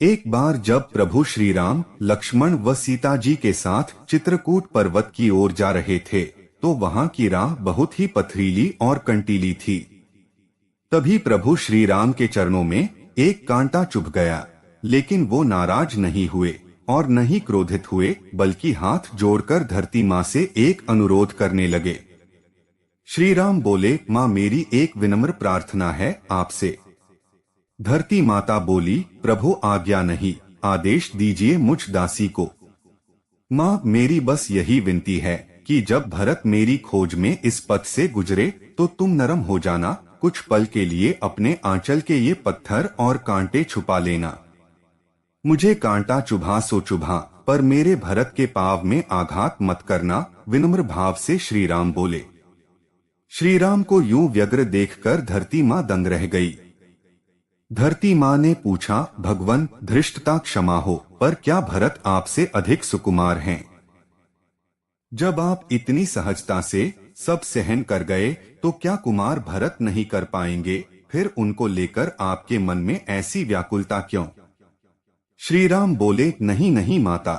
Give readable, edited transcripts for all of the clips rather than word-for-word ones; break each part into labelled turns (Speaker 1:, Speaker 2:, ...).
Speaker 1: एक बार जब प्रभु श्री राम लक्ष्मण व सीता जी के साथ चित्रकूट पर्वत की ओर जा रहे थे तो वहां की राह बहुत ही पथरीली और कंटीली थी। तभी प्रभु श्री राम के चरणों में एक कांटा चुभ गया, लेकिन वो नाराज नहीं हुए और न ही क्रोधित हुए, बल्कि हाथ जोड़कर धरती माँ से एक अनुरोध करने लगे। श्री राम बोले, माँ मेरी एक विनम्र प्रार्थना है आपसे। धरती माता बोली, प्रभु आज्ञा नहीं, आदेश दीजिए मुझ दासी को। माँ मेरी बस यही विनती है कि जब भरत मेरी खोज में इस पथ से गुजरे तो तुम नरम हो जाना, कुछ पल के लिए अपने आंचल के ये पत्थर और कांटे छुपा लेना। मुझे कांटा चुभा सो चुभा, पर मेरे भरत के पांव में आघात मत करना, विनम्र भाव से श्री राम बोले। श्री राम को यूं व्यग्र देखकर धरती माँ दंग रह गई। धरती माँ ने पूछा, भगवन धृष्टता क्षमा हो, पर क्या भरत आपसे अधिक सुकुमार हैं? जब आप इतनी सहजता से सब सहन कर गए तो क्या कुमार भरत नहीं कर पाएंगे? फिर उनको लेकर आपके मन में ऐसी व्याकुलता क्यों? श्री राम बोले, नहीं नहीं माता,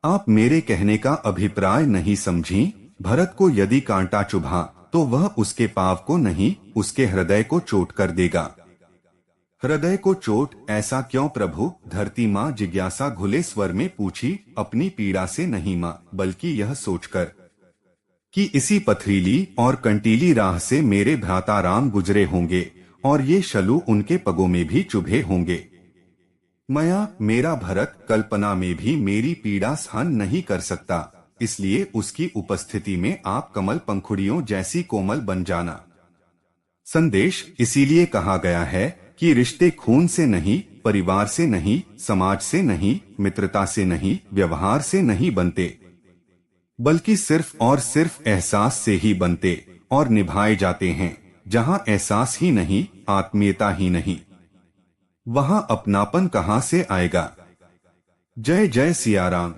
Speaker 1: आप मेरे कहने का अभिप्राय नहीं समझी। भरत को यदि कांटा चुभा तो वह उसके पांव को नहीं, उसके हृदय को चोट कर देगा। हृदय को चोट ऐसा क्यों प्रभु? धरती माँ जिज्ञासा घुले स्वर में पूछी। अपनी पीड़ा से नहीं माँ, बल्कि यह सोचकर कि इसी पथरीली और कंटीली राह से मेरे भ्राता राम गुजरे होंगे और ये शलू उनके पगों में भी चुभे होंगे। मया मेरा भरत कल्पना में भी मेरी पीड़ा सहन नहीं कर सकता, इसलिए उसकी उपस्थिति में आप कमल पंखुड़ियों जैसी कोमल बन जाना। संदेश इसीलिए कहा गया है कि रिश्ते खून से नहीं, परिवार से नहीं, समाज से नहीं, मित्रता से नहीं, व्यवहार से नहीं बनते, बल्कि सिर्फ और सिर्फ एहसास से ही बनते और निभाए जाते हैं। जहां एहसास ही नहीं, आत्मीयता ही नहीं, वहां अपनापन कहां से आएगा? जय जय सिया राम।